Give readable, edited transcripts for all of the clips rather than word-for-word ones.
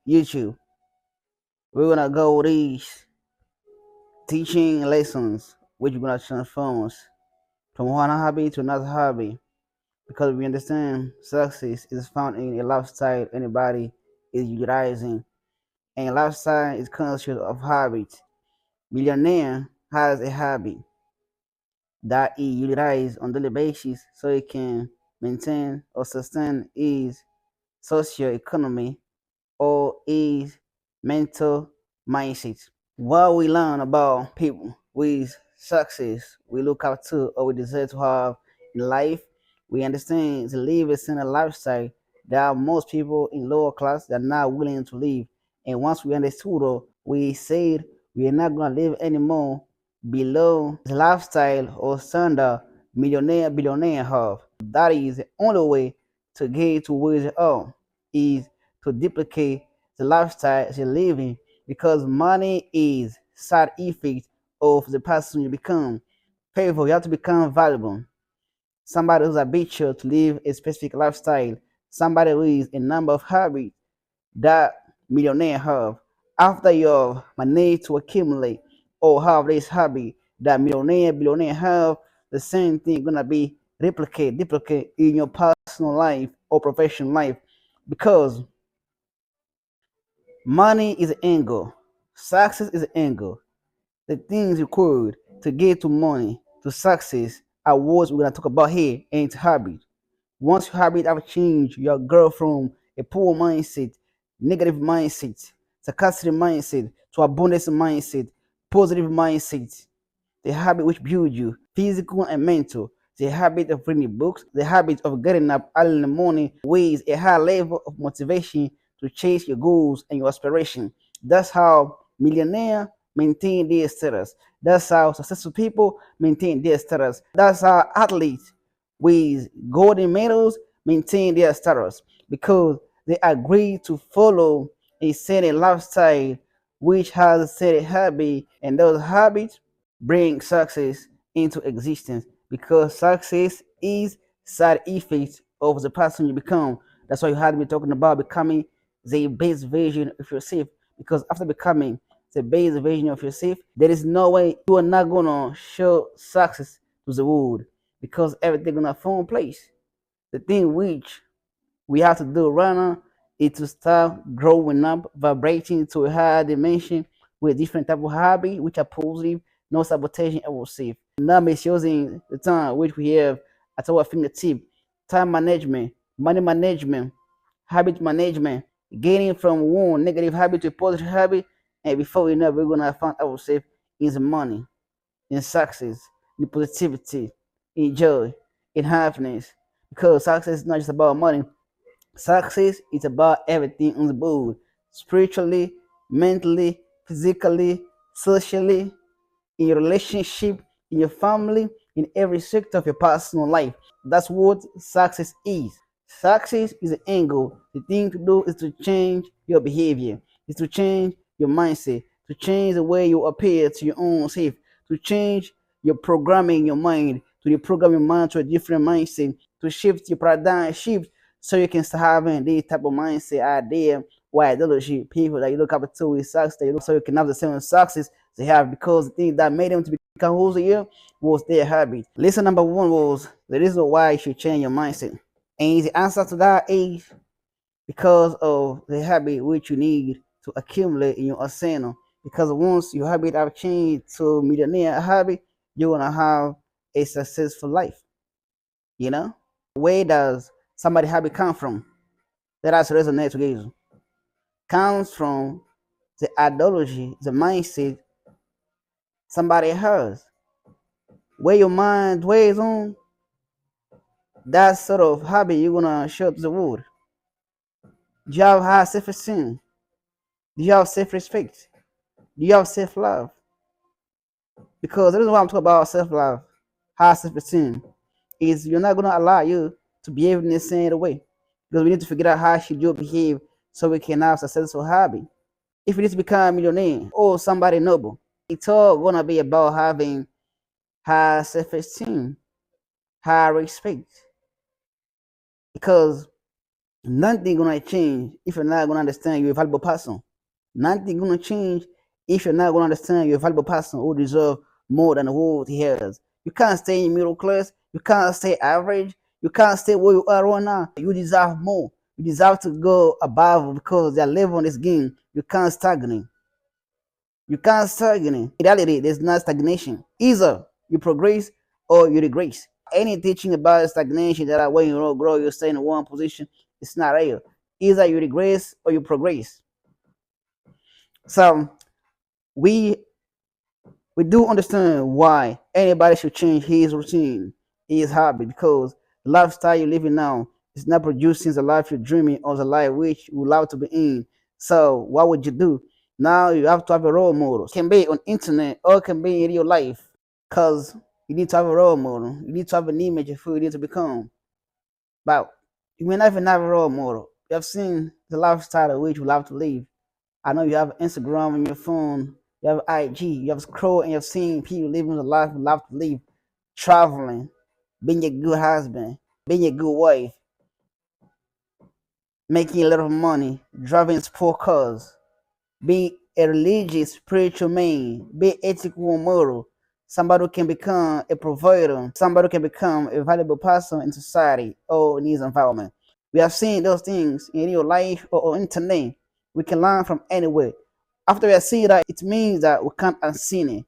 YouTube. We're gonna go with these teaching lessons, which we're gonna transform us from one hobby to another hobby, because we understand success is found in a lifestyle anybody is utilizing, and lifestyle is conscious of habits. Millionaire has a hobby that he utilizes on daily basis so he can maintain or sustain his socio economy or his mental mindset. What we learn about people with success, we look up to or we desire to have in life, we understand to live a certain lifestyle that most people in lower class that are not willing to live. And once we understood, we said we are not going to live anymore below the lifestyle or standard millionaire, billionaire have. That is the only way to get to where they are, is to duplicate the lifestyle you're living, because money is side effect of the person you become. Favor, you have to become valuable. Somebody who's habitual to live a specific lifestyle, somebody who is a number of habits that millionaire have. After you have managed to accumulate or have this habit that billionaire have, the same thing gonna be duplicate in your personal life or professional life, because money is an angle, success is an angle. The things required to get to money, to success, are what we're gonna talk about here, and habit. Once your habit have changed, your girl from a poor mindset, negative mindset, sarcastic mindset, to abundance mindset, positive mindset, the habit which builds you, physical and mental, the habit of reading books, the habit of getting up early in the morning, weighs a high level of motivation to chase your goals and your aspiration. That's how millionaire maintain their status. That's how successful people maintain their status. That's how athletes with golden medals maintain their status, because they agree to follow a certain lifestyle which has a certain habit, and those habits bring success into existence, because success is side effect of the person you become. That's why you had me talking about becoming the best version of yourself, because after becoming the best version of yourself, there is no way you are not gonna show success to the world, because everything gonna fall in place. The thing which we have to do right now is to start growing up, vibrating to a higher dimension with different type of hobby which are positive, no sabotaging ourselves. Not misusing the time which we have at our fingertip. Time management, money management, habit management, getting from one negative habit to a positive habit, and before we know, we're gonna find ourselves in the money, in success, in positivity, in joy, in happiness. Because success is not just about money. Success is about everything on the board: spiritually, mentally, physically, socially, in your relationship, in your family, in every sector of your personal life. That's what success is. Success is an angle. The thing to do is to change your behavior, is to change your mindset, to change the way you appear to your own self, to change your programming your mind, to reprogram your mind to a different mindset, to shift your paradigm shift, so you can start having this type of mindset, idea, or ideology, people that you look up to with success, that you look, so you can have the same success they have, because the thing that made them to become who they are was their habit. Lesson number one was the reason why you should change your mindset. And the answer to that is because of the habit which you need to accumulate in your arsenal. Because once your habit have changed to millionaire habit, you're gonna have a successful life. You know? Where does somebody habit come from? Let us resonate together. Comes from the ideology, the mindset somebody has. Where your mind dwells on, that sort of habit you're gonna show to the world. Do you have high self-esteem? Do you have self-respect? Do you have self-love? Because the reason why I'm talking about self-love, high self-esteem, is you're not gonna allow you to behave in the same way. Because we need to figure out how should you behave so we can have successful habit. If you need to become a millionaire or somebody noble, it's all gonna be about having high self-esteem, high respect. Because Nothing gonna change if you're not gonna understand you're a valuable person. Nothing gonna change if you're not gonna understand you're a valuable person who deserve more than the world he has. You can't stay in middle class. You can't stay average. You can't stay where you are right now. You deserve more. You deserve to go above because they're level on this game. You can't stagnate. You can't stagnate. In reality, there's not stagnation. Either you progress or you regress. Any teaching about stagnation that when you don't grow, you stay in one position, it's not real. Either you regress or you progress. So we we do understand why anybody should change his routine, his habit, because the lifestyle you're living now is not producing the life you're dreaming or the life which you would love to be in. So what would you do? Now you have to have a role model. It can be on internet or it can be in real life. Because you need to have a role model. You need to have an image of who you need to become. But you may not even have a role model. You have seen the lifestyle of which you love to live. I know you have Instagram on your phone, you have IG, you have scroll and you've seen people living the life you love to live, traveling, being a good husband, being a good wife, making a lot of money, driving sport cars, being a religious, spiritual man, be ethical and moral, somebody who can become a provider, somebody who can become a valuable person in society or in his environment. We have seen those things in real life or on internet. We can learn from anywhere. After we have seen that, it means that we can't unseen it.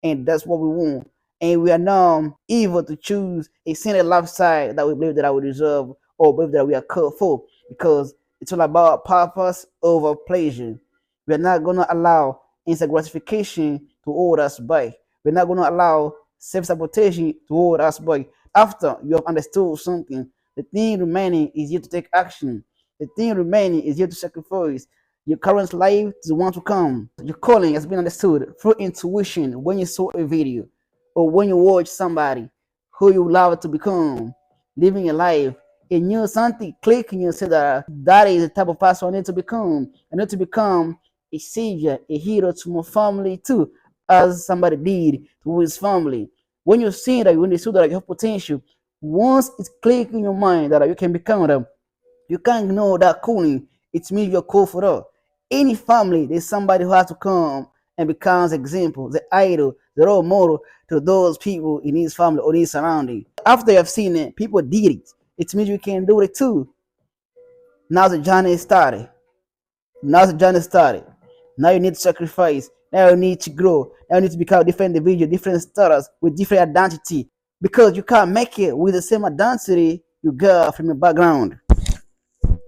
And that's what we want. And we are now able to choose a single lifestyle that we believe that we deserve or believe that we are called for. Because it's all about purpose over pleasure. We are not going to allow instant gratification to hold us back. We're not going to allow self-sabotage to hold us back. After you have understood something, the thing remaining is you to take action. The thing remaining is you to sacrifice your current life to the one to come. Your calling has been understood through intuition when you saw a video or when you watch somebody who you love to become, living a life. And you something click and you say that that is the type of person I need to become. I need to become a savior, a hero to my family too, as somebody did to his family. When you see that, when you see that you have potential, once it's click in your mind that you can become them, you can't ignore that calling. It means you're called for that. Any family, there's somebody who has to come and becomes example, the idol, the role model to those people in his family or his surrounding. After you have seen it, people did it. It means you can do it too. Now the journey started. Now the journey started. Now you need to sacrifice. Now you need to grow. Now you need to become different individual, different status with different identity. Because you can't make it with the same identity you got from your background.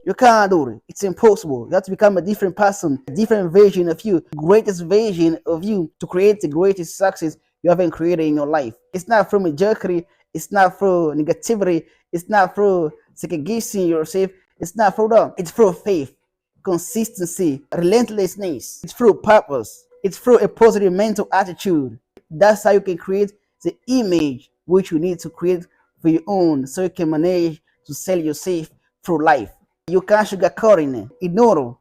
You can't do it. It's impossible. You have to become a different person, a different version of you, greatest version of you to create the greatest success you haven't created in your life. It's not through mediocrity. It's not through negativity. It's not through second-guessing yourself. It's not through that. It's through faith, consistency, relentlessness. It's through purpose. It's through a positive mental attitude. That's how you can create the image which you need to create for your own so you can manage to sell yourself through life. You can't sugarcoat it in order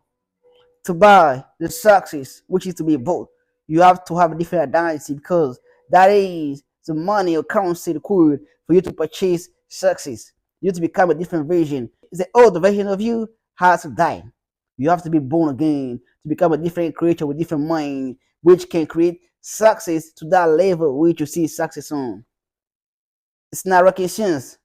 to buy the success, which is to be bought. You have to have a different identity because that is the money or currency required for you to purchase success. You have to become a different version. The old version of you has to die. You have to be born again to become a different creature with different mind, which can create success to that level which you see success on. It's not rocket science.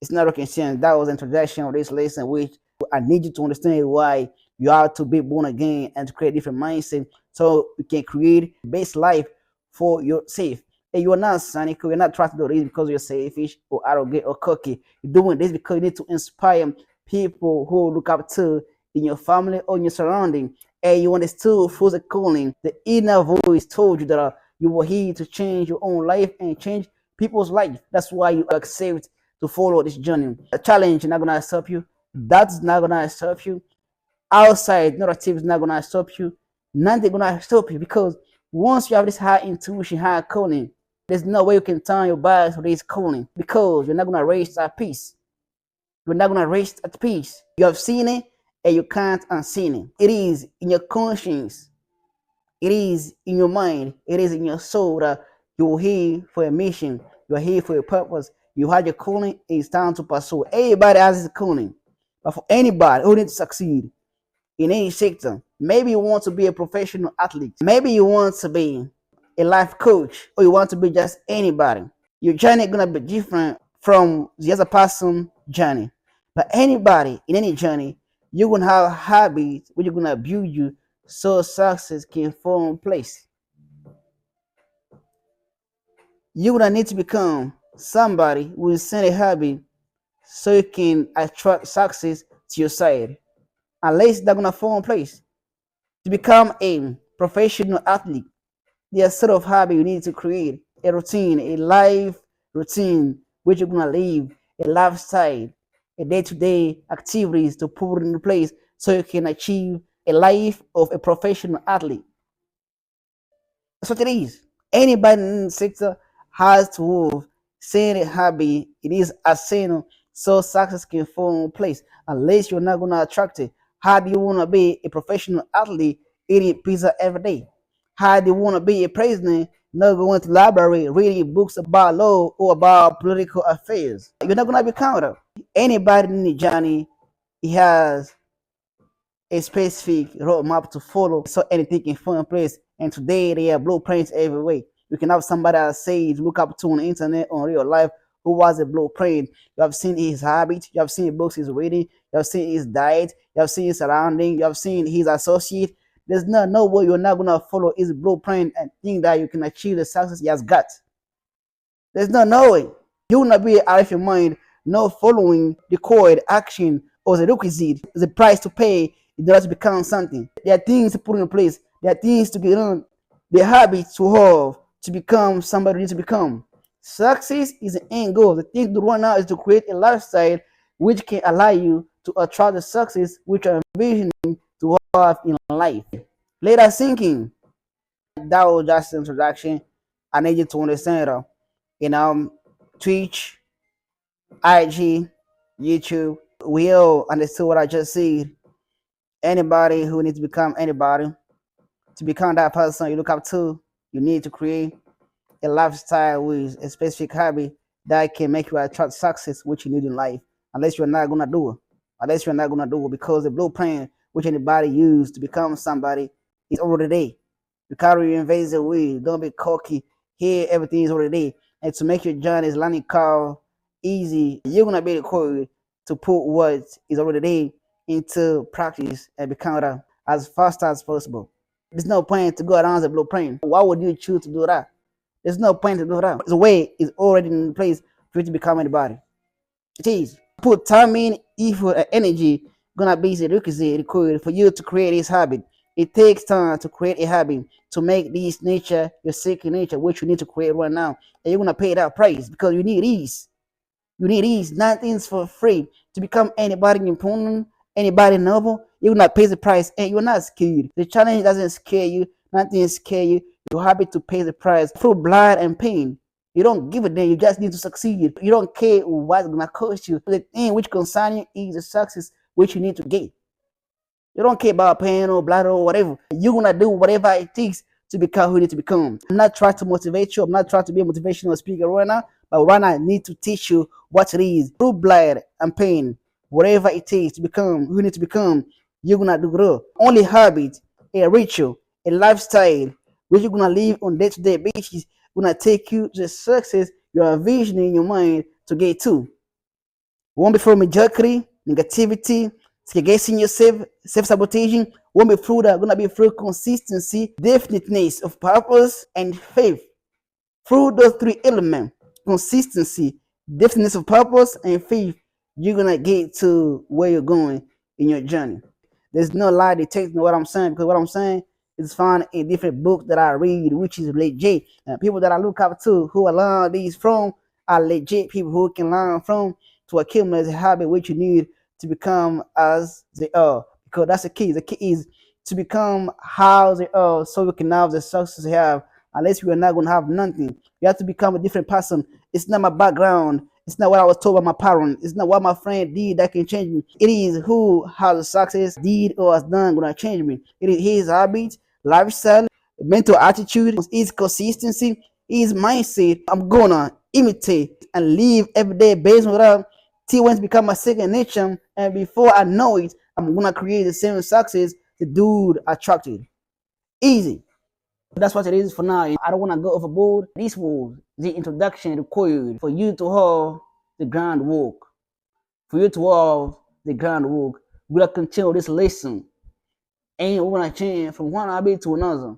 It's not rocket science. That was the introduction of this lesson, which I need you to understand why you have to be born again and to create different mindset so you can create the best life for yourself. And you are not cynical, you're not trying to do this because you're selfish or arrogant or cocky. You're doing this because you need to inspire people who look up to in your family or in your surrounding. And you understood through the calling, the inner voice told you that you were here to change your own life and change people's life. That's why you accept to follow this journey. A challenge is not gonna stop you. That's not gonna stop you. Outside narrative is not gonna stop you. Nothing gonna stop you because once you have this high intuition, high calling, there's no way you can turn your back to this calling because you're not gonna rest at peace. You're not gonna rest at peace. You have seen it and you can't unseen it. It is in your conscience. It is in your mind. It is in your soul that you're here for a mission. You're here for a purpose. You had your calling. It's time to pursue. Everybody has his calling. But for anybody who needs to succeed in any sector, maybe you want to be a professional athlete, maybe you want to be a life coach, or you want to be just anybody, your journey is gonna be different from the other person journey. But anybody in any journey, you're gonna have habits which are gonna build you so success can fall in place. You're gonna need to become somebody who is in a habit so you can attract success to your side. Unless they're gonna fall in place. To become a professional athlete, there's sort of habit you need to create a routine, a life routine which you're gonna live, a lifestyle, a day-to-day activities to put into place so you can achieve a life of a professional athlete. That's what it is. Anybody in the sector has to have saying a habit. It is essential so success can fall in place. Unless you're not gonna attract it. How do you wanna be a professional athlete eating pizza every day? How do you wanna be a president not going to the library reading books about law or about political affairs? You're not gonna be counted. Anybody in the journey, he has a specific roadmap to follow so anything can fall in place. And today there are blueprints every way. You can have somebody that says look up to on the internet on real life who was a blueprint. You have seen his habits, you have seen books he's reading, you have seen his diet, you have seen his surrounding, you have seen his associate. There's no way you're not gonna follow his blueprint and think that you can achieve the success he has got. There's no way. You will not be out of your mind not following the code, action, or the requisite, the price to pay in order to become something. There are things to put in place. There are things to get on. The habits to have to become somebody you need to become. Success is the end goal. The thing to do right now is to create a lifestyle which can allow you to attract the success which you're envisioning to have in life. Let us thinking. That was just an introduction. I need you to understand that. Twitch, IG, YouTube, we all understood what I just said. Anybody who needs to become anybody, to become that person you look up to, you need to create a lifestyle with a specific habit that can make you attract success which you need in life. Unless you're not gonna do it. Unless you're not gonna do it because the blueprint which anybody used to become somebody is already there. You can't reinvent the wheel. Don't be cocky. Here everything is already there. And to make your journey learning curve easy, you're gonna be required to put what is already there into practice and become it as fast as possible. There's no point to go around the blueprint. Why would you choose to do that? There's no point to do that. The way is already in place for you to become anybody. It is. Put time in, effort, and energy gonna be the requisite required for you to create this habit. It takes time to create a habit to make this nature your second nature, which you need to create right now. And you're gonna pay that price because you need ease. You need ease. Nothing's for free. To become anybody important, anybody noble, you're gonna pay the price and you're not scared. The challenge doesn't scare you, nothing scare you. You're happy to pay the price through blood and pain. You don't give a damn, you just need to succeed. You don't care what's gonna cost you. The thing which concerns you is the success which you need to get. You don't care about pain or blood or whatever. You're gonna do whatever it takes to become who you need to become. I'm not trying to motivate you, I'm not trying to be a motivational speaker right now, but right now I need to teach you what it is through blood and pain. Whatever it takes to become who you need to become, you're gonna do it. Only habit, a ritual, a lifestyle which you're gonna live on day-to-day basis, gonna take you to the success you're envisioning in your mind to get to. Won't be from mediocrity, negativity, second-guessing yourself, self-sabotaging. Won't be through that. Gonna be through consistency, definiteness of purpose, and faith. Through those three elements, consistency, definiteness of purpose, and faith, you're gonna get to where you're going in your journey. There's no lie detecting what I'm saying, because what I'm saying is found in different books that I read, which is legit. And people that I look up to who I learn these from are legit people who can learn from to accumulate a habit which you need to become as they are. Because that's the key. The key is to become how they are so you can have the success you have. Unless you are not going to have nothing. You have to become a different person. It's not my background. It's not what I was told by my parents. It's not what my friend did that can change me. It is who has the success did or has done going to change me. It is his habits, lifestyle, mental attitude, his consistency, his mindset. I'm going to imitate and live every day based on that T1 become my second nature, and before I know it, I'm gonna create the same success the dude attracted. Easy. That's what it is for now. I don't wanna go overboard. This was the introduction required for you to have the groundwork. For you to have the groundwork, we're gonna continue this lesson. And we're gonna change from one habit to another.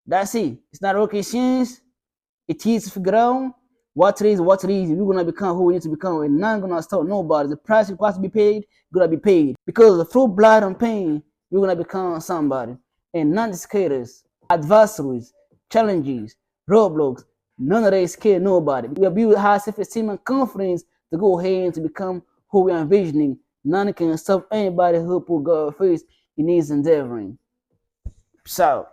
That's it. It's not rocket science. It is to figure out what it is. We're gonna become who we need to become. We're not gonna stop nobody. The price requires to be paid, gonna be paid. Because through blood and pain, we're gonna become somebody. And none of skaters, adversaries, challenges, roadblocks, none of that scare nobody. We are built high self-esteem and confidence to go ahead and to become who we are envisioning. None can stop anybody who put God first in his endeavoring. So